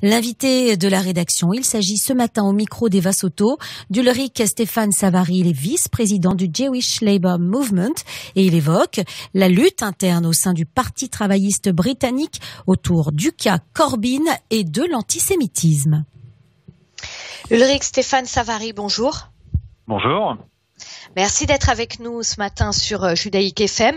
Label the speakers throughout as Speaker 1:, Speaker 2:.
Speaker 1: L'invité de la rédaction, il s'agit ce matin au micro d'Eva Soto d'Ulrich Stéphane Savary, il est vice-président du Jewish Labour Movement et il évoque la lutte interne au sein du Parti travailliste britannique autour du cas Corbyn et de l'antisémitisme.
Speaker 2: Ulrich Stéphane Savary, bonjour.
Speaker 3: Bonjour.
Speaker 2: Merci d'être avec nous ce matin sur Judaïque FM.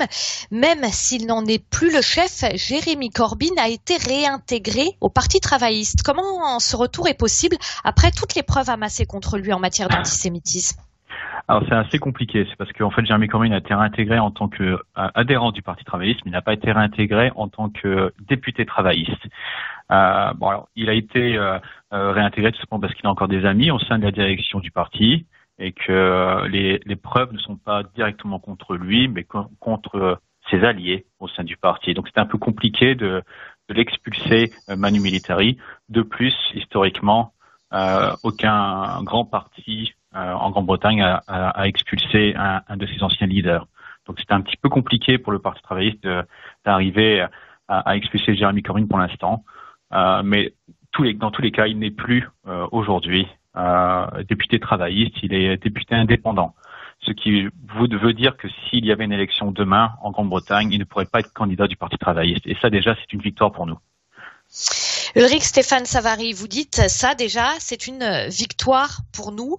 Speaker 2: Même s'il n'en est plus le chef, Jérémy Corbyn a été réintégré au Parti travailliste. Comment ce retour est possible après toutes les preuves amassées contre lui en matière d'antisémitisme?
Speaker 3: Alors c'est assez compliqué, c'est parce qu'en fait Jérémy Corbyn a été réintégré en tant qu'adhérent du Parti travailliste, mais il n'a pas été réintégré en tant que député travailliste. Alors, il a été réintégré tout simplement parce qu'il a encore des amis au sein de la direction du parti et que les preuves ne sont pas directement contre lui, mais contre ses alliés au sein du parti. Donc c'était un peu compliqué de l'expulser manu militari. De plus, historiquement, aucun grand parti en Grande-Bretagne a expulsé un de ses anciens leaders. Donc c'était un petit peu compliqué pour le Parti travailliste d'arriver à expulser Jérémy Corbyn pour l'instant. Mais dans tous les cas, il n'est plus aujourd'hui député travailliste, il est député indépendant. Ce qui veut dire que s'il y avait une élection demain en Grande-Bretagne, il ne pourrait pas être candidat du Parti travailliste. Et ça déjà, c'est une victoire pour nous.
Speaker 2: Ulrich Stéphane Savary, vous dites ça déjà, c'est une victoire pour nous,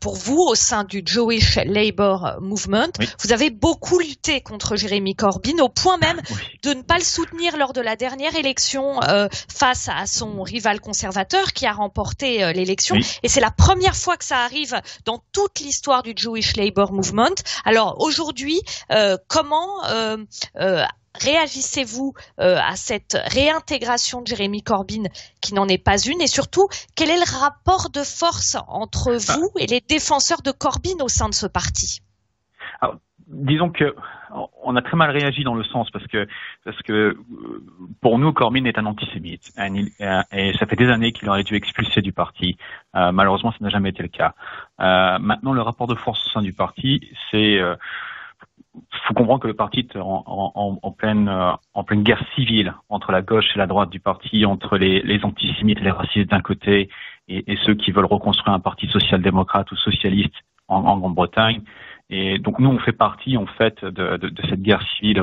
Speaker 2: pour vous au sein du Jewish Labour Movement. Oui. Vous avez beaucoup lutté contre Jérémy Corbyn au point même de ne pas le soutenir lors de la dernière élection face à son rival conservateur qui a remporté l'élection. Oui. Et c'est la première fois que ça arrive dans toute l'histoire du Jewish Labour Movement. Alors aujourd'hui, comment réagissez-vous à cette réintégration de Jérémy Corbyn qui n'en est pas une et surtout, quel est le rapport de force entre vous et les défenseurs de Corbyn au sein de ce parti?
Speaker 3: Alors, disons que on a très mal réagi dans le sens parce que pour nous Corbyn est un antisémite et ça fait des années qu'il aurait dû expulser du parti. Malheureusement, ça n'a jamais été le cas. Maintenant, le rapport de force au sein du parti, c'est faut comprendre que le parti est en pleine guerre civile entre la gauche et la droite du parti, entre les antisémites et les racistes d'un côté et ceux qui veulent reconstruire un parti social-démocrate ou socialiste en Grande-Bretagne. Et donc nous, on fait partie en fait de cette guerre civile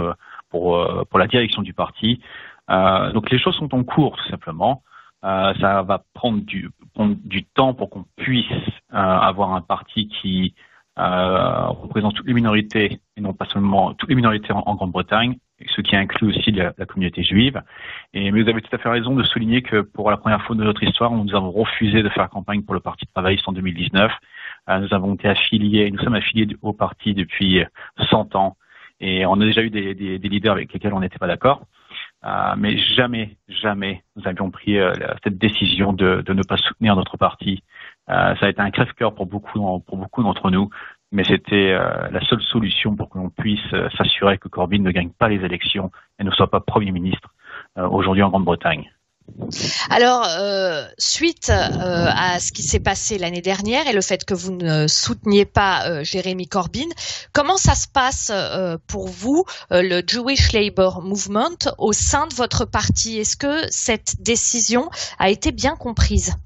Speaker 3: pour la direction du parti. Donc les choses sont en cours tout simplement. Ça va prendre du temps pour qu'on puisse avoir un parti qui représente toutes les minorités, et non pas seulement toutes les minorités en Grande-Bretagne, ce qui inclut aussi la communauté juive. Mais vous avez tout à fait raison de souligner que pour la première fois de notre histoire, nous avons refusé de faire campagne pour le Parti travailliste en 2019. Nous sommes affiliés au parti depuis 100 ans, et on a déjà eu des leaders avec lesquels on n'était pas d'accord. Mais jamais nous avions pris cette décision de ne pas soutenir notre parti. Ça a été un crève-cœur pour beaucoup d'entre nous, mais c'était la seule solution pour que l'on puisse s'assurer que Corbyn ne gagne pas les élections et ne soit pas Premier ministre aujourd'hui en Grande-Bretagne.
Speaker 2: Alors, suite à ce qui s'est passé l'année dernière et le fait que vous ne souteniez pas Jérémy Corbyn, comment ça se passe pour vous, le Jewish Labour Movement, au sein de votre parti? Est-ce que cette décision a été bien comprise?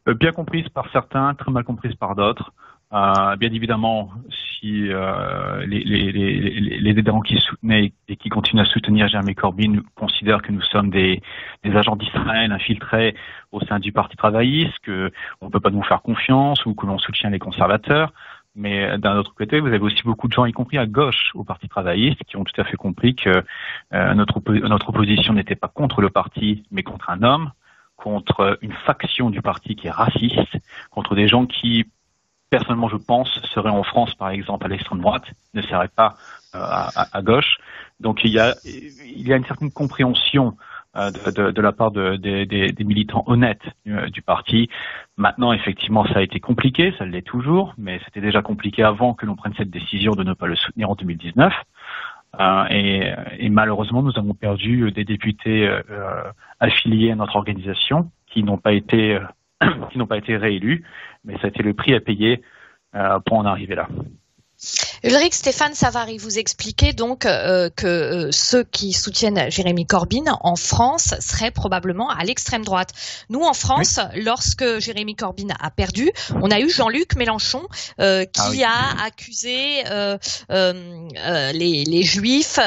Speaker 3: Bien comprise par certains, très mal comprise par d'autres. Bien évidemment, si les adhérents qui soutenaient et qui continuent à soutenir Jérémy Corbyn considèrent que nous sommes des agents d'Israël infiltrés au sein du Parti travailliste, qu'on ne peut pas nous faire confiance ou que l'on soutient les conservateurs. Mais d'un autre côté, vous avez aussi beaucoup de gens, y compris à gauche au Parti travailliste, qui ont tout à fait compris que notre opposition n'était pas contre le parti, mais contre un homme, contre une faction du parti qui est raciste, contre des gens qui, personnellement, je pense, seraient en France, par exemple, à l'extrême droite, ne seraient pas à gauche. Donc il y a une certaine compréhension de la part des militants honnêtes du parti. Maintenant, effectivement, ça a été compliqué, ça l'est toujours, mais c'était déjà compliqué avant que l'on prenne cette décision de ne pas le soutenir en 2019. Et malheureusement, nous avons perdu des députés affiliés à notre organisation qui n'ont pas été réélus, mais ça a été le prix à payer pour en arriver là.
Speaker 2: Ulrich Stéphane Savary, vous expliquez donc que ceux qui soutiennent Jérémy Corbyn en France seraient probablement à l'extrême droite. Nous, en France, lorsque Jérémy Corbyn a perdu, on a eu Jean-Luc Mélenchon qui a accusé les Juifs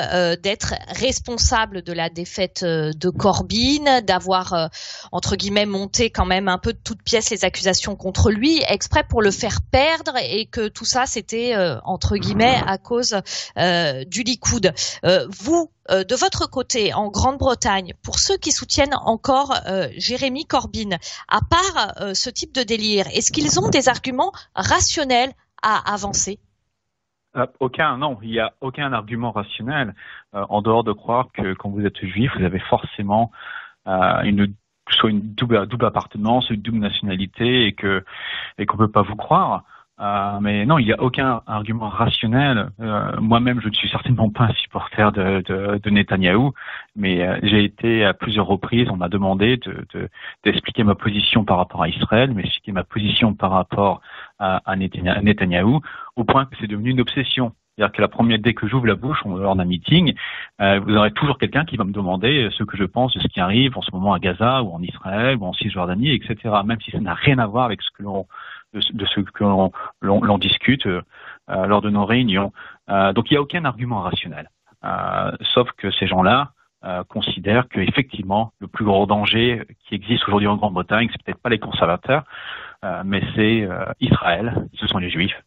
Speaker 2: d'être responsables de la défaite de Corbyn, d'avoir entre guillemets monté quand même un peu de toutes pièces les accusations contre lui, exprès pour le faire perdre, et que tout ça c'était entre guillemets à cause du Likoud. Vous, de votre côté, en Grande-Bretagne, pour ceux qui soutiennent encore Jérémy Corbyn, à part ce type de délire, est-ce qu'ils ont des arguments rationnels à avancer ?
Speaker 3: Non, il n'y a aucun argument rationnel en dehors de croire que quand vous êtes juif, vous avez forcément soit une double appartenance, une double nationalité, et qu'on peut pas vous croire. Mais non, il n'y a aucun argument rationnel. Moi-même, je ne suis certainement pas un supporter de Netanyahou, mais j'ai été à plusieurs reprises, on m'a demandé d'expliquer ma position par rapport à Israël, mais expliquer ma position par rapport à Netanyahou, au point que c'est devenu une obsession. C'est-à-dire que dès que j'ouvre la bouche lors d'un meeting, vous aurez toujours quelqu'un qui va me demander ce que je pense de ce qui arrive en ce moment à Gaza ou en Israël ou en Cisjordanie, etc. Même si ça n'a rien à voir avec ce que l'on discute lors de nos réunions. Donc il n'y a aucun argument rationnel, sauf que ces gens-là considèrent qu'effectivement le plus gros danger qui existe aujourd'hui en Grande-Bretagne, c'est peut-être pas les conservateurs, mais c'est Israël, ce sont les Juifs.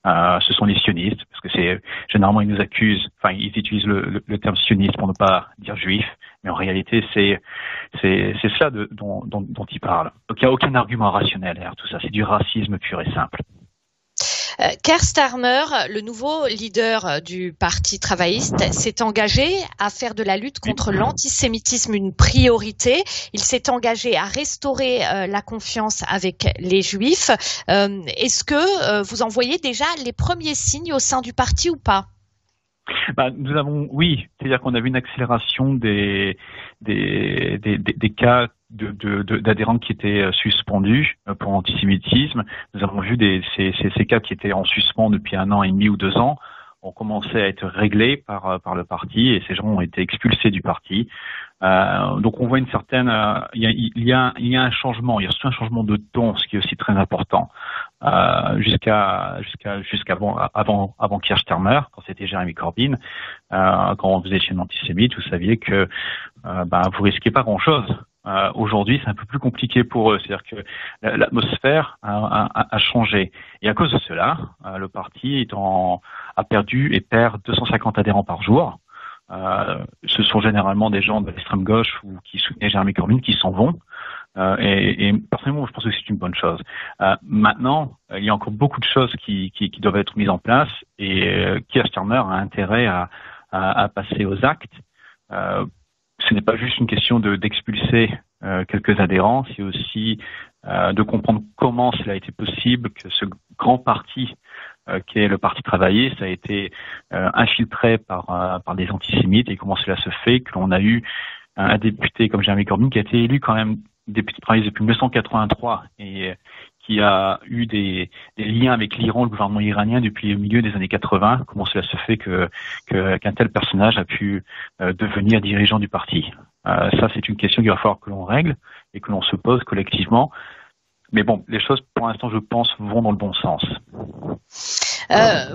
Speaker 3: Ce sont les sionistes, parce que généralement ils nous accusent, ils utilisent le terme sioniste pour ne pas dire juif, mais en réalité c'est cela dont ils parlent. Donc il n'y a aucun argument rationnel derrière tout ça, c'est du racisme pur et simple.
Speaker 2: Keir Starmer, le nouveau leader du Parti travailliste, s'est engagé à faire de la lutte contre l'antisémitisme une priorité. Il s'est engagé à restaurer la confiance avec les Juifs. Est-ce que vous en voyez déjà les premiers signes au sein du parti ou pas ?
Speaker 3: Nous avons, c'est-à-dire qu'on a vu une accélération des cas d'adhérents qui étaient suspendus pour antisémitisme. Nous avons vu ces cas qui étaient en suspens depuis 1 an et demi ou 2 ans ont commencé à être réglés par le parti, et ces gens ont été expulsés du parti. Donc on voit une certaine, il y a un changement, il y a surtout un changement de ton, ce qui est aussi très important. Avant Keir Starmer, quand c'était Jérémy Corbyn, quand vous étiez un antisémite, vous saviez que vous risquiez pas grand-chose. Aujourd'hui, c'est un peu plus compliqué pour eux. C'est-à-dire que l'atmosphère a changé. Et à cause de cela, le parti a perdu et perd 250 adhérents par jour. Ce sont généralement des gens de l'extrême gauche ou qui soutenaient Jérémy Corbyn qui s'en vont. Et personnellement, je pense que c'est une bonne chose. Maintenant, il y a encore beaucoup de choses qui doivent être mises en place, et Keir Starmer a intérêt à passer aux actes. Ce n'est pas juste une question d'expulser quelques adhérents, c'est aussi de comprendre comment cela a été possible que ce grand parti qui est le Parti travailliste a été infiltré par des antisémites, et comment cela se fait que l'on a eu un député comme Jérémy Corbyn qui a été élu quand même député travailliste depuis 1983 et qui a eu des liens avec l'Iran, le gouvernement iranien depuis le milieu des années 80. Comment cela se fait qu'un tel personnage a pu devenir dirigeant du parti? Ça, c'est une question qu'il va falloir que l'on règle et que l'on se pose collectivement. Mais bon, les choses, pour l'instant, je pense, vont dans le bon sens.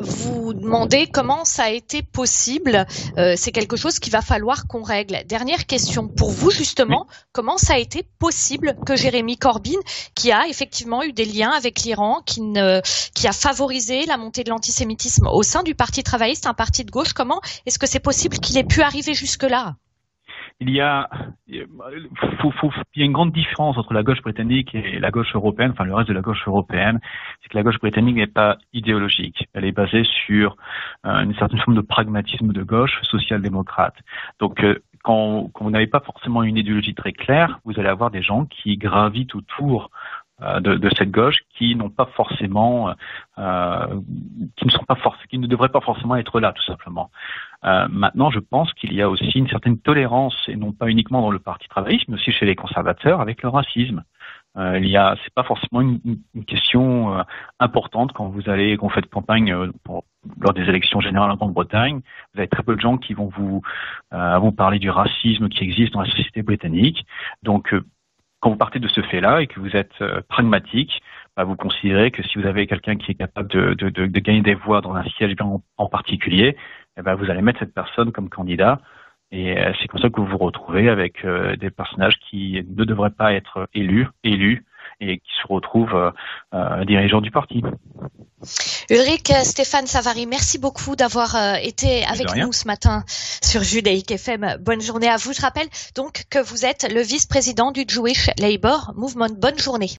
Speaker 2: Vous demandez comment ça a été possible. C'est quelque chose qu'il va falloir qu'on règle. Dernière question. Pour vous, justement, comment ça a été possible que Jérémy Corbyn, qui a effectivement eu des liens avec l'Iran, qui a favorisé la montée de l'antisémitisme au sein du Parti travailliste, un parti de gauche, comment est-ce que c'est possible qu'il ait pu arriver jusque-là ?
Speaker 3: Il y a une grande différence entre la gauche britannique et la gauche européenne, enfin le reste de la gauche européenne, c'est que la gauche britannique n'est pas idéologique. Elle est basée sur une certaine forme de pragmatisme de gauche, social-démocrate. Donc quand vous n'avez pas forcément une idéologie très claire, vous allez avoir des gens qui gravitent autour de cette gauche, qui n'ont pas forcément, qui ne devraient pas forcément être là, tout simplement. Maintenant, je pense qu'il y a aussi une certaine tolérance, et non pas uniquement dans le Parti travailliste, mais aussi chez les conservateurs, avec le racisme. C'est pas forcément une question importante quand vous faites campagne lors des élections générales en Grande-Bretagne. Vous avez très peu de gens qui vont vous parler du racisme qui existe dans la société britannique. Donc, quand vous partez de ce fait-là et que vous êtes pragmatique, vous considérez que si vous avez quelqu'un qui est capable de gagner des voix dans un siège en particulier, vous allez mettre cette personne comme candidat. Et c'est comme ça que vous vous retrouvez avec des personnages qui ne devraient pas être élus et qui se retrouvent dirigeants du parti.
Speaker 2: Ulrich Stéphane Savary, merci beaucoup d'avoir été avec nous ce matin sur Judaïque FM. Bonne journée à vous. Je rappelle donc que vous êtes le vice-président du Jewish Labour Movement. Bonne journée.